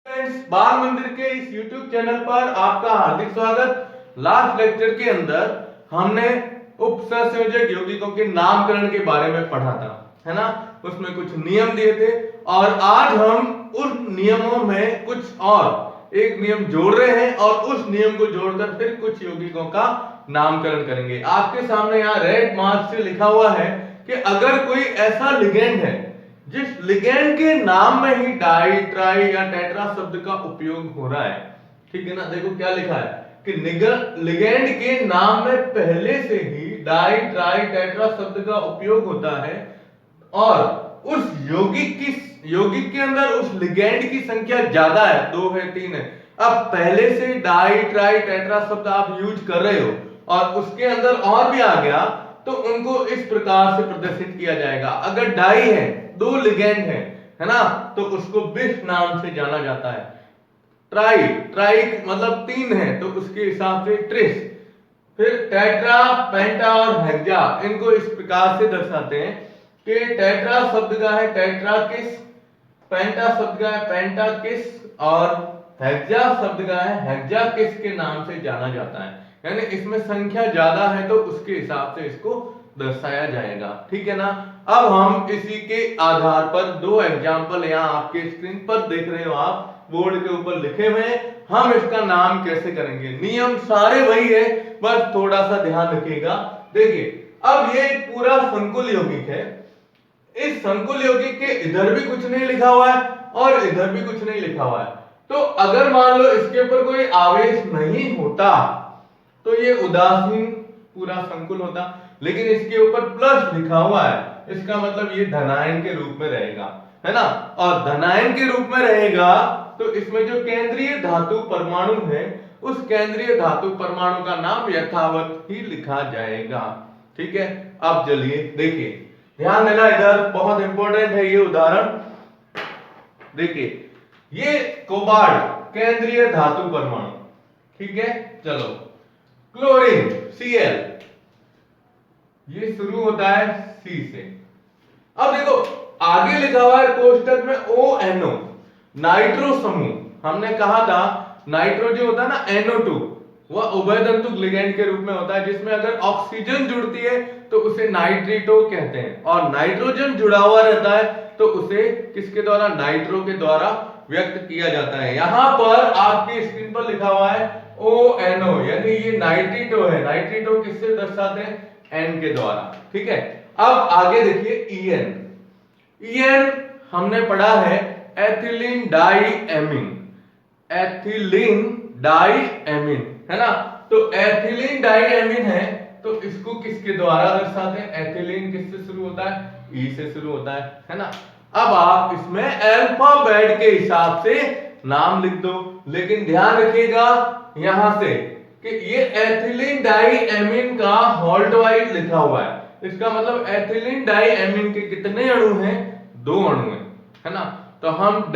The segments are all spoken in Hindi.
फ्रेंड्स, बाल मंदिर के इस YouTube चैनल पर आपका हार्दिक स्वागत। लास्ट लेक्चर के अंदर हमने उपसंयोजक यौगिकों के नामकरण के बारे में पढ़ा था, है ना। उसमें कुछ नियम दिए थे और आज हम उस नियमों में कुछ और एक नियम जोड़ रहे हैं और उस नियम को जोड़कर फिर कुछ यौगिकों का नामकरण करेंगे। आपके सामने यहाँ रेड मार्क से लिखा हुआ है कि अगर कोई ऐसा लिगेंड है जिस लिगेंड के नाम में ही डाई, ट्राई या टेट्रा शब्द का उपयोग हो रहा है, ठीक है ना। देखो क्या लिखा है कि लिगेंड के नाम में पहले से ही डाई, ट्राई, टेट्रा शब्द का उपयोग होता है और उस यौगिक के अंदर उस लिगेंड की संख्या ज्यादा है, 2 है, 3 है। अब पहले से डाई, ट्राई, टेट्रा शब्द आप यूज कर रहे हो और उसके अंदर और भी आ गया तो उनको इस प्रकार से प्रदर्शित किया जाएगा। अगर डाई है, 2 लिगेंड है ना, तो उसको बिस नाम से जाना जाता है। ट्राई मतलब 3 है तो उसके हिसाब से ट्रिस। फिर टेट्रा, पेंटा और हेक्सा, इनको इस प्रकार से दर्शाते हैं कि टेट्रा शब्द का है टेट्राकिस, पेंटा शब्द का है पेंटाकिस और हेक्सा शब्द का है हेक्साकिस के नाम से जाना जाता है। यानी इसमें संख्या ज्यादा है तो उसके हिसाब से इसको दर्शाया जाएगा, ठीक है ना। अब हम इसी के आधार पर 2 एग्जाम्पल यहाँ आपके स्क्रीन पर देख रहे हो, आप बोर्ड के ऊपर लिखे हुए हैं। हम इसका नाम कैसे करेंगे, नियम सारे वही है, बस थोड़ा सा ध्यान रखिएगा। देखिए, अब ये पूरा संकुल यौगिक है। इस संकुल यौगिक के इधर भी कुछ नहीं लिखा हुआ है और इधर भी कुछ नहीं लिखा हुआ है। तो अगर मान लो इसके ऊपर कोई आवेश नहीं होता तो ये उदासीन पूरा संकुल होता, लेकिन इसके ऊपर प्लस लिखा हुआ है, इसका मतलब ये धनायन के रूप में रहेगा, है ना। और धनायन के रूप में रहेगा तो इसमें जो केंद्रीय धातु परमाणु है उस केंद्रीय धातु परमाणु का नाम यथावत ही लिखा जाएगा, ठीक है। अब चलिए देखिए, ध्यान देना, इधर बहुत इंपॉर्टेंट है ये उदाहरण। देखिए, ये कोबाल्ट केंद्रीय धातु परमाणु, ठीक है। चलो, क्लोरीन Cl, ये शुरू होता है C से। अब देखो आगे लिखा हुआ है कोष्टक में ONO, नाइट्रो समूह। हमने कहा था नाइट्रो जो होता है ना NO2, वह उभयतंतुक लिगेंड के रूप में होता है जिसमें अगर ऑक्सीजन जुड़ती है तो उसे नाइट्रिटो कहते हैं और नाइट्रोजन जुड़ा हुआ रहता है तो उसे किसके द्वारा, नाइट्रो के द्वारा व्यक्त किया जाता है। यहां पर आपकी स्क्रीन पर लिखा हुआ है ONO, यानी ये नाइट्रिटो है। नाइट्रिटो किससे दर्शाते हैं, N के द्वारा, ठीक है। अब आगे देखिए EN हमने पढ़ा है एथिलीन डाईएमीन, एथिलीन डाईएमीन, है ना। तो एथिलीन डाईएमीन है तो इसको किसके द्वारा दर्शाते हैं, एथिलीन किससे शुरू होता है, E से शुरू होता है ना। अब आप इसमें अल्फाबेट के हिसाब से नाम लिख दो, लेकिन ध्यान रखिएगा यहां से कि ये एथिलीन डाईएमीन का होल्ड वाइज लिखा हुआ है। इसका मतलब एथिलीन डाईएमीन के कितने अणु हैं, 2 अणु हैं, है ना। तो हम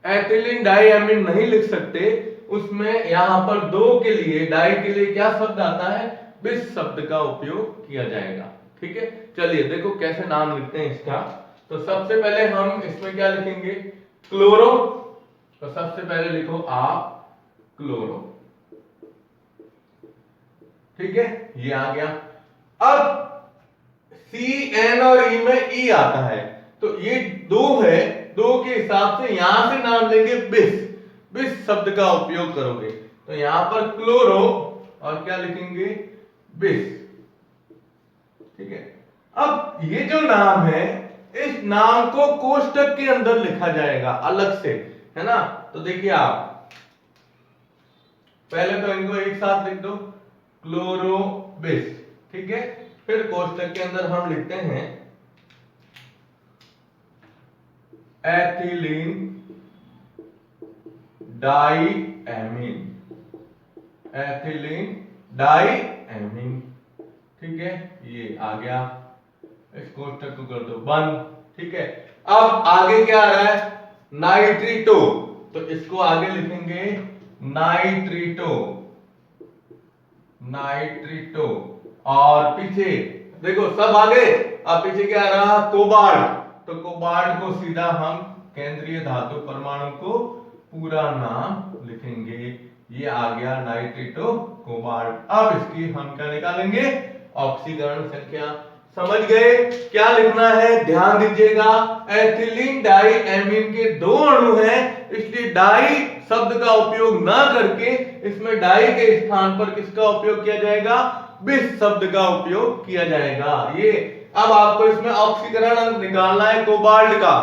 एथिलीन डाईएमीन नहीं लिख सकते, उसमें यहां पर 2 के लिए, डाई के लिए क्या शब्द आता है, बिस शब्द का उपयोग किया जाएगा, ठीक है। चलिए देखो कैसे नाम लिखते हैं इसका। तो सबसे पहले हम इसमें क्या लिखेंगे, क्लोरो। तो सबसे पहले लिखो आप क्लोरो, ठीक है, ये आ गया। अब CN और E में E आता है तो ये 2 है, 2 के हिसाब से यहां से नाम लेंगे बिस शब्द का उपयोग करोगे। तो यहां पर क्लोरो और क्या लिखेंगे, बिस, ठीक है। अब ये जो नाम है इस नाम को कोष्टक के अंदर लिखा जाएगा अलग से, है ना। तो देखिए आप पहले तो इनको एक साथ लिख दो, क्लोरोबिस, ठीक है। फिर कोष्टक के अंदर हम लिखते हैं एथिलीन डाईएमीन, एथिलीन डाईएमीन, ठीक है, ये आ गया। इस कोष्टक को कर दो बंद, ठीक है। अब आगे क्या आ रहा है, नाइट्रिटो। तो इसको आगे लिखेंगे नाइट्रिटो, नाइट्रिटो। और पीछे देखो सब आगे, अब पीछे क्या आ रहा, कोबाल्ट। तो कोबाल्ट को सीधा हम केंद्रीय धातु परमाणु को पूरा नाम लिखेंगे। ये आ गया नाइट्रेट ऑफ कोबाल्ट। अब इसकी हम क्या निकालेंगे, ऑक्सीकरण संख्या। समझ गए क्या लिखना है, ध्यान दीजिएगा। एथिलीन डाई एमीन के दो अणु हैं, इसलिए डाई शब्द का उपयोग ना करके इसमें डाई के स्थान पर किसका उपयोग किया जाएगा, बिस शब्द का उपयोग किया जाएगा। ये अब आपको इसमें ऑक्सीकरण अंक निकालना है कोबाल्ट का।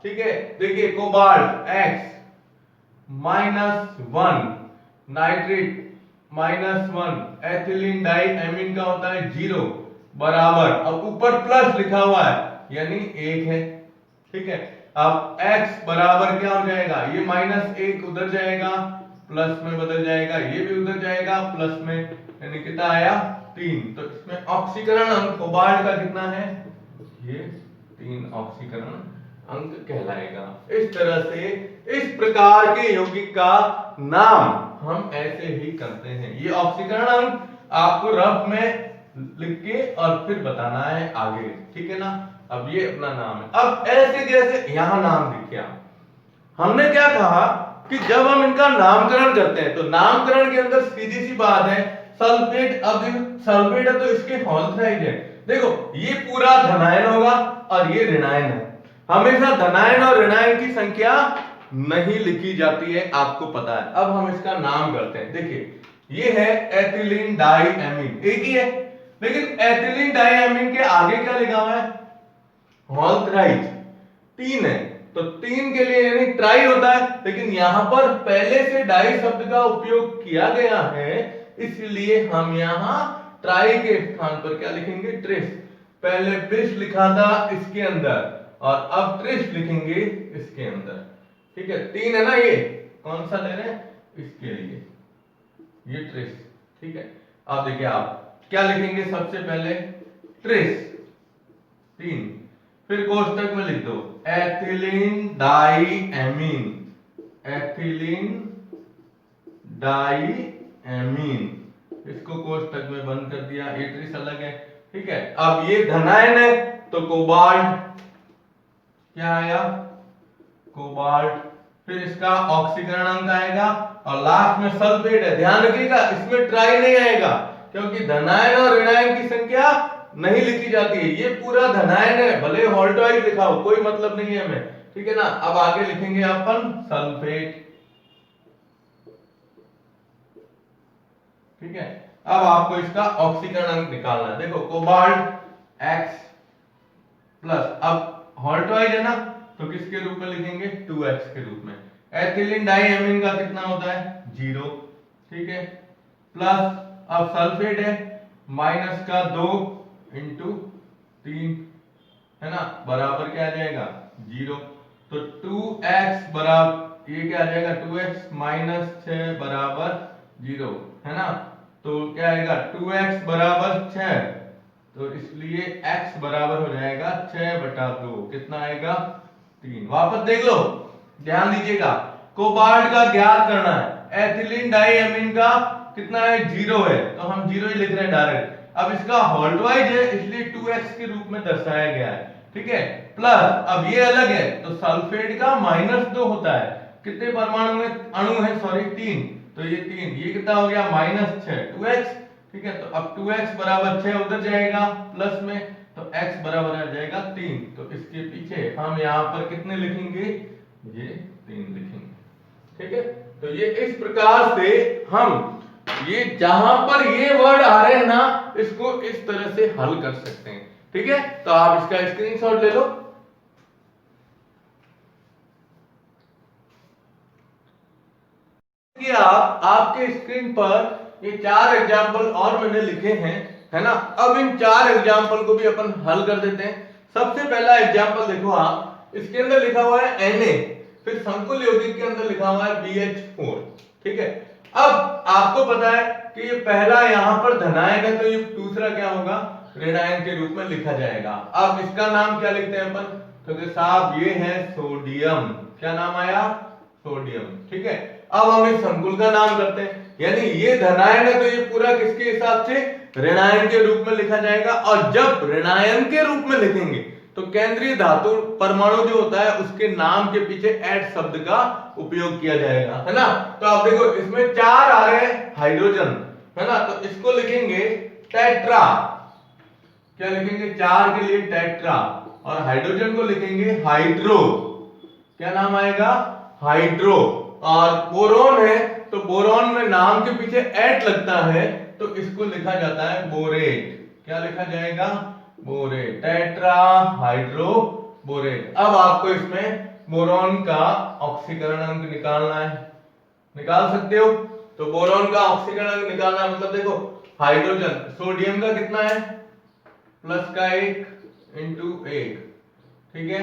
ठीक है, देखिए cobalt X -1, nitrate -1, ethylene diamine का होता है 0 बराबर, अब ऊपर प्लस लिखा हुआ है यानी 1 है। ठीक है, अब x बराबर क्या हो जाएगा, ये -1 उधर जाएगा प्लस में बदल जाएगा, ये भी उधर जाएगा प्लस में, यानी कितना आया 3। तो इसमें ऑक्सीकरण अंक कोबाल्ट का कितना है, ये 3 ऑक्सीकरण अंक कहलाएगा। इस तरह से इस प्रकार के यौगिक का नाम हम ऐसे ही करते हैं। ये ऑक्सीकरण अंक आपको रफ में लिख के और फिर बताना है आगे। ठीक है ना, अब ये अपना नाम है। अब ऐसे जैसे यहां नाम लिख गया, हमने क्या कहा कि जब हम इनका नामकरण करते हैं तो नामकरण के अंदर सीधी सी बात है, सल्फेट, अब सल्फेट है तो इसके हॉल्थराइड है। देखो ये पूरा धनायन होगा और ये ऋणायन है। हमेशा धनायन और ऋणायन की संख्या नहीं लिखी जाती है, आपको पता है। अब हम इसका नाम करते हैं। देखिए ये है एथिलीन डाई एमीन, एक ही है, लेकिन एथिलीन डाई एमीन के आगे क्या लिखा हुआ है, हॉल्थराइड 3 है, तो 3 के लिए यानी ट्राई होता है, लेकिन यहां पर पहले से डाई शब्द का उपयोग किया गया है, इसलिए हम यहां ट्राई के स्थान पर क्या लिखेंगे, ट्रिस। पहले बिस लिखा था इसके अंदर और अब ट्रिस लिखेंगे इसके अंदर। ठीक है, 3 है ना, ये कौन सा ले रहे हैं, इसके लिए ये ट्रिस। ठीक है, अब देखिए आप क्या लिखेंगे, सबसे पहले ट्रिस 3, फिर कोष्टक में लिख दो ethylene diamine, ethylene diamine, इसको कोष्टक में बंद कर दिया, ये ट्रिस अलग है। ठीक है, अब ये धनायन है तो कोबाल्ट क्या आया, कोबाल्ट, फिर इसका ऑक्सीकरण अंक आएगा और लास्ट में सल्फेट है। ध्यान रखिएगा इसमें ट्राई नहीं आएगा क्योंकि धनायन और ऋणायन की संख्या नहीं लिखी जाती है। ये पूरा धनायन है, भले हॉल्टोइड लिखा हो कोई मतलब नहीं है हमें। ठीक है ना, अब आगे लिखेंगे अपन सल्फेट। ठीक है, अब आपको इसका ऑक्सीकरण अंक निकालना है। देखो कोबाल्ट X प्लस, अब हॉल्टोइड है ना तो किसके रूप में लिखेंगे, 2x के रूप में। एथिलीन डाई एमीन का कितना होता है 0। ठीक है, प्लस अब सल्फेट है माइनस का 2 इंटू 3 है ना, बराबर क्या आ जाएगा 0। तो 2x बराबर ये क्या आ जाएगा 2x माइनस 6 बराबर 0 है ना, तो क्या आएगा 2x बराबर 6, तो इसलिए x बराबर हो जाएगा 6/2, कितना आएगा 3। वापस देख लो, ध्यान दीजिएगा, कोबाल्ट का ज्ञात करना है, एथिलीन डाई एमीन का कितना है 0 है, तो हम 0 ही लिख रहे हैं डायरेक्ट। अब इसका हॉल्टवाइज है इसलिए 2x के रूप में दर्शाया गया है। ठीक है, प्लस अब ये अलग है तो सल्फेट का -2 होता है, कितने परमाणु में अणु है, सॉरी 3, तो ये 3, ये कितना हो गया -6 2x। ठीक है, तो अब 2x बराबर 6 उधर जाएगा प्लस में, तो x बराबर आ जाएगा 3, तो इसके पीछे हम यहाँ पर कितने लिखेंगे, ये 3 लिखेंगे। ठीक है, तो ये इस प्रकार से हम ये जहां पर ये वर्ड आ रहे हैं ना इसको इस तरह से हल कर सकते हैं। ठीक है, तो आप इसका स्क्रीनशॉट ले लो। कि आपके स्क्रीन पर ये 4 एग्जाम्पल और मैंने लिखे हैं, है ना। अब इन 4 एग्जाम्पल को भी अपन हल कर देते हैं। सबसे पहला एग्जाम्पल देखो आप, इसके अंदर लिखा हुआ है Na, फिर संकुल यौगिक के अंदर लिखा हुआ है BH4। ठीक है, अब आपको पता है कि ये पहला यहां पर धनायन है तो ये दूसरा क्या होगा, ऋणायन के रूप में लिखा जाएगा। अब इसका नाम क्या लिखते हैं अपन, तो साहब ये है सोडियम, क्या नाम आया, सोडियम। ठीक है, अब हम इस संकुल का नाम करते हैं, यानी ये धनायन है तो ये पूरा किसके हिसाब से, ऋणायन के रूप में लिखा जाएगा। और जब ऋणायन के रूप में लिखेंगे तो केंद्रीय धातु परमाणु जो होता है उसके नाम के पीछे ऐड शब्द का उपयोग किया जाएगा, है ना। तो आप देखो इसमें 4 आ रहे हैं हाइड्रोजन, है ना, तो इसको लिखेंगे टेट्रा। क्या लिखेंगे? 4 के लिए टेट्रा, और हाइड्रोजन को लिखेंगे हाइड्रो। क्या नाम आएगा? हाइड्रो। और बोरोन है तो बोरोन में नाम के पीछे एट लगता है तो इसको लिखा जाता है बोरेट। क्या लिखा जाएगा? Borate, tetra hydro borate. अब आपको इसमें बोरोन का ऑक्सीकरण अंक निकालना है, निकाल सकते हो। तो बोरोन का ऑक्सीकरण अंक निकालना है, मतलब देखो हाइड्रोजन सोडियम का कितना है? प्लस का 1 इंटू 1, ठीक है,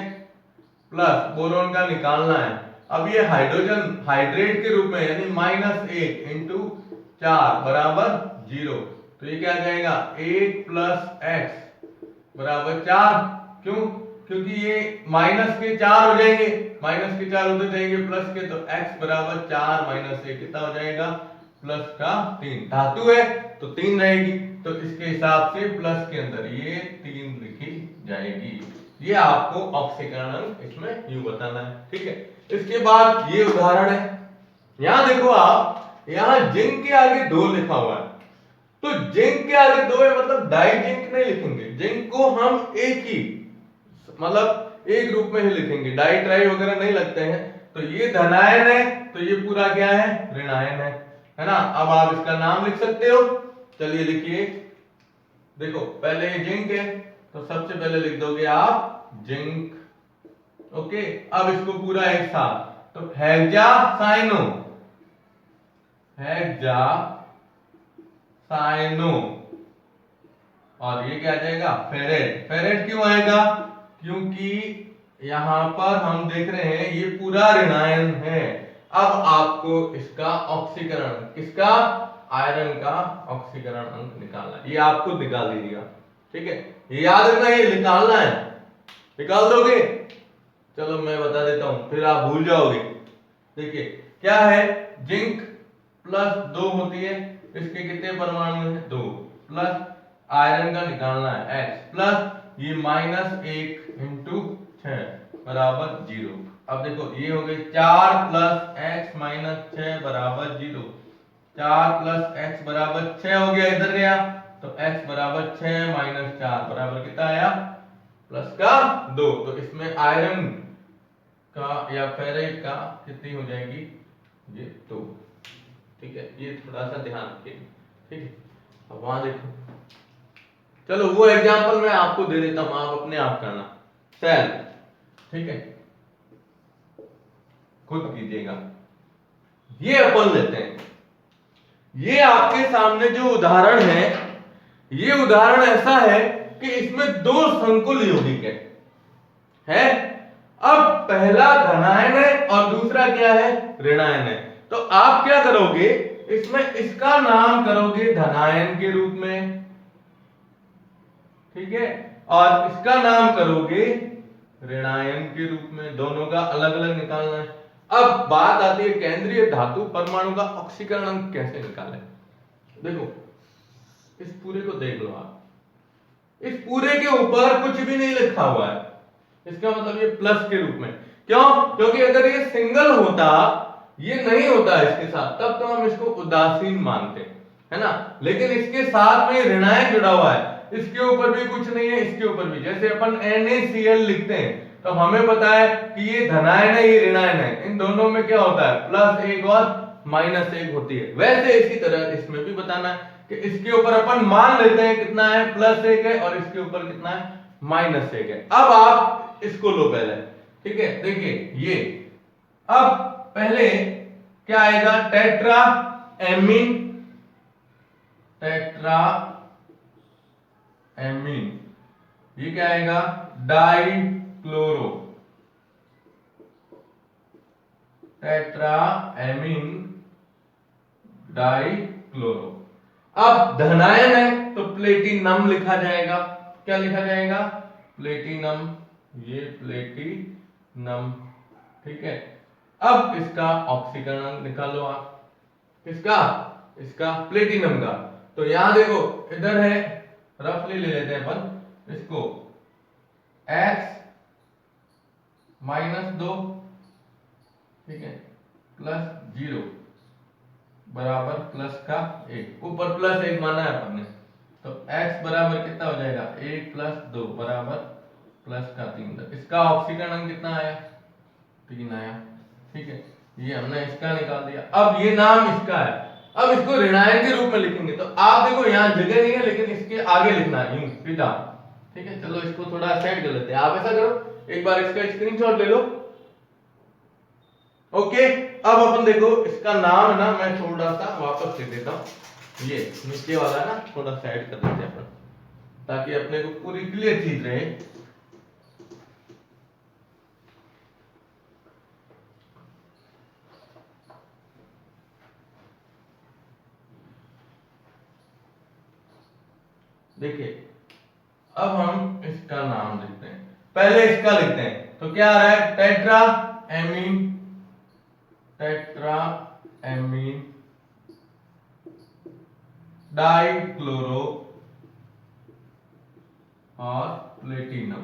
प्लस बोरोन का निकालना है। अब ये हाइड्रोजन हाइड्रेट के रूप में यानी -1 इंटू 4 बराबर 0, तो ये क्या आ जाएगा? 1 प्लस एक्स बराबर 4। क्यों? क्योंकि ये माइनस के 4 हो जाएंगे, माइनस के 4 होते जाएंगे प्लस के, तो x बराबर 4 माइनस 1 कितना हो जाएगा? प्लस का 3। धातु है तो 3 रहेगी, तो इसके हिसाब से प्लस के अंदर ये 3 लिखी जाएगी। ये आपको ऑक्सीकरण अंक इसमें यूं बताना है, ठीक है। इसके बाद ये उदाहरण है, यहां देखो आप, यहां जिंक के आगे 2 लिखा हुआ है, तो जिंक के आगे 2 है मतलब डाई जिंक नहीं लिखेंगे, जिंक को हम एक ही मतलब एक रूप में ही लिखेंगे, डाई ट्राई वगैरह नहीं लगते हैं। तो ये धनायन है तो ये पूरा क्या है? ऋणायन है ना। अब आप इसका नाम लिख सकते हो, चलिए लिखिए। देखो पहले ये जिंक है तो सबसे पहले लिख दोगे आप जिंक, ओके। अब इसको पूरा एक साथ, तो हेक्सासाइनो, हेक्सासाइनो, और ये क्या आ जाएगा? फेरेट। फेरेट क्यों आएगा? क्योंकि यहां पर हम देख रहे हैं ये पूरा ऋणायन है। अब आपको इसका ऑक्सीकरण, किसका? आयरन का ऑक्सीकरण अंक निकालना है, ये आप खुद निकाल लीजिएगा, ठीक है। ये याद रखना, ये निकालना है, निकाल दोगे? चलो मैं बता देता हूं, फिर आप भूल जाओगे। देखिए क्या है, जिंक प्लस 2 होती है, इसके कितने परमाणु हैं? 2, प्लस आयरन का निकालना है x, प्लस ये -1 इंटू 6 बराबर 0। अब देखो ये हो गई 4 प्लस x माइनस 6 बराबर 0, 4 प्लस x बराबर 6 हो गया, इधर गया तो x बराबर 6 माइनस 4 बराबर कितना आया? प्लस का 2। तो इसमें आयरन का या फेरेट का कितनी हो जाएगी? ये 2, ठीक है। ये थोड़ा सा ध्यान रखिए, ठीक है। अब वहां देखो, चलो वो एग्जांपल मैं आपको दे देता हूं, आप अपने आप करना, सेल, ठीक है, खुद कीजिएगा। ये अपन लेते हैं, ये आपके सामने जो उदाहरण है, ये उदाहरण ऐसा है कि इसमें 2 संकुल यौगिक है। अब पहला धनायन है और दूसरा क्या है? ऋणायन है। तो आप क्या करोगे, इसमें इसका नाम करोगे धनायन के रूप में, ठीक है, और इसका नाम करोगे ऋणायन के रूप में, दोनों का अलग अलग निकालना है। अब बात आती है केंद्रीय धातु परमाणु का ऑक्सीकरण अंक कैसे निकालें। देखो इस पूरे को देख लो आप, इस पूरे के ऊपर कुछ भी नहीं लिखा हुआ है, इसका मतलब ये प्लस के रूप में। क्यों? क्योंकि अगर ये सिंगल होता, ये नहीं होता इसके साथ, तब तो हम इसको उदासीन मानते, है ना। लेकिन इसके साथ में ऋणायन जुड़ा हुआ है, इसके ऊपर भी कुछ नहीं है, इसके ऊपर भी। जैसे अपन NaCl लिखते हैं तो हमें पता है कि ये धनायन है, ये ऋणायन है, इन दोनों में क्या होता है? +1 और -1 होती है। वैसे इसी तरह इसमें भी बताना है कि इसके ऊपर अपन मान लेते हैं कितना है? +1 है, और इसके ऊपर कितना है? -1 है। अब आप इसको लो पहले, ठीक है। देखिए ये अब पहले क्या आएगा? टेट्रा एमीन, टेट्रा एमीन, ये क्या आएगा? Die chloro, tetra amine die chloro. अब धनायन है तो प्लेटिनम लिखा जाएगा। क्या लिखा जाएगा? प्लेटिनम, ये प्लेटिनम, ठीक है। अब इसका ऑक्सीकरण अंक निकालो आप, किसका? इसका प्लेटिनम का। तो यहां देखो इधर है, रफली ले लेते हैं अपन इसको, x माइनस 2, ठीक है, प्लस 0 बराबर प्लस का 1, ऊपर प्लस 1 माना है अपन ने, तो x बराबर कितना हो जाएगा 1 प्लस 2 बराबर प्लस का 3। तो इसका ऑक्सीकरण कितना आया 3 आया, ठीक है, ये हमने इसका निकाल दिया। अब ये नाम इसका है, अब इसको ऋणायन के रूप में लिखेंगे, तो आप देखो यहाँ जगह नहीं है लेकिन इसके आगे लिखना है यूं सीधा, ठीक है। चलो इसको थोड़ा सेट कर लेते हैं, आप ऐसा करो एक बार इसका स्क्रीनशॉट ले लो। ओके, अब अपन देखो इसका नाम है ना, मैं थोड़ा सा वापस लिख देता हूँ, ये नीचे वाला है ना, थोड़ा साइड कर देते हैं अपन ताकि अपने को पूरी क्लियर चीज रहे। देखिए अब हम इसका नाम लिखते हैं, पहले इसका लिखते हैं, तो क्या आ रहा है टेट्रा एमीन डाइक्लोरो और प्लेटिनम,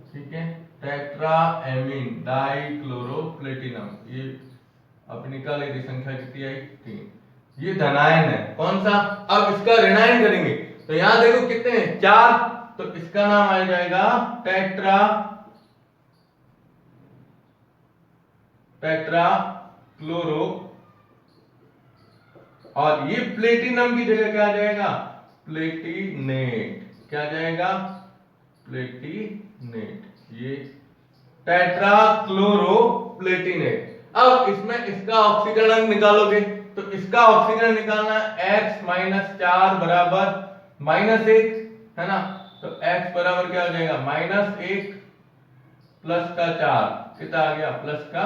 ठीक है, टेट्रा एमीन डाइक्लोरो प्लेटिनम, ये अपनी निकाली थी संख्या कितनी आई 3, ये धनायन है कौन सा। अब इसका ऋणायन करेंगे तो यहां देखो कितने हैं 4, तो इसका नाम आ जाएगा टेट्रा क्लोरो, और ये प्लेटिनम की जगह क्या आ जाएगा प्लेटिनेट, क्या आ जाएगा प्लेटिनेट, ये टेट्रा क्लोरो प्लेटिनेट। अब इसमें इसका ऑक्सीकरण निकालोगे तो इसका ऑक्सीकरण निकालना है x माइनस 4 बराबर माइनस 1, है ना, तो x बराबर क्या हो जाएगा -1 प्लस का 4 कितना आ गया प्लस का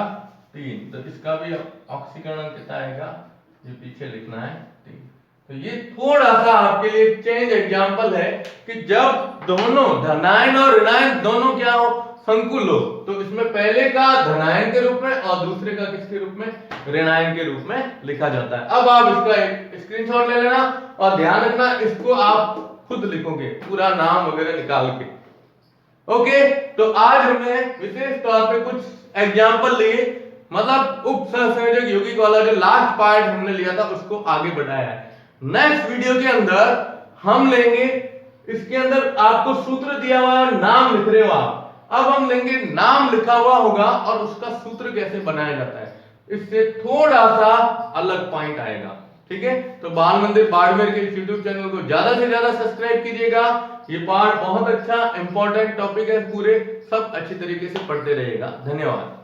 3, तो इसका भी ऑक्सीकरण कितना आएगा, ये पीछे लिखना है 3। तो ये थोड़ा सा आपके लिए चेंज एग्जांपल है कि जब दोनों धनायन और ऋणायन दोनों क्या हो संकुल हो, तो इसमें पहले का धनायन के रूप में और दूसरे का किसके रूप में ऋणायन के रूप में लिखा जाता है। अब आप इसका एक स्क्रीनशॉट ले लेना और ध्यान रखना इसको आप खुद लिखोगे पूरा नाम वगैरह निकाल के। ओके, तो आज हमने विशेष तौर पे कुछ एग्जांपल लिए, मतलब उप सहसंयोजक यौगिक वाला जो लास्ट पार्ट हमने लिया था उसको आगे बढ़ाया है। नेक्स्ट वीडियो के अंदर हम लेंगे, इसके अंदर आपको सूत्र दिया हुआ है, नाम लिख रहे हो आप, अब हम लेंगे नाम लिखा हुआ होगा और उसका सूत्र कैसे बनाया जाता है, इससे थोड़ा सा अलग पॉइंट आएगा, ठीक है। तो बाल मंदिर बाड़मेर के यूट्यूब चैनल को ज्यादा से ज्यादा सब्सक्राइब कीजिएगा, ये पार्ट बहुत अच्छा इंपॉर्टेंट टॉपिक है, पूरे सब अच्छी तरीके से पढ़ते रहिएगा। धन्यवाद।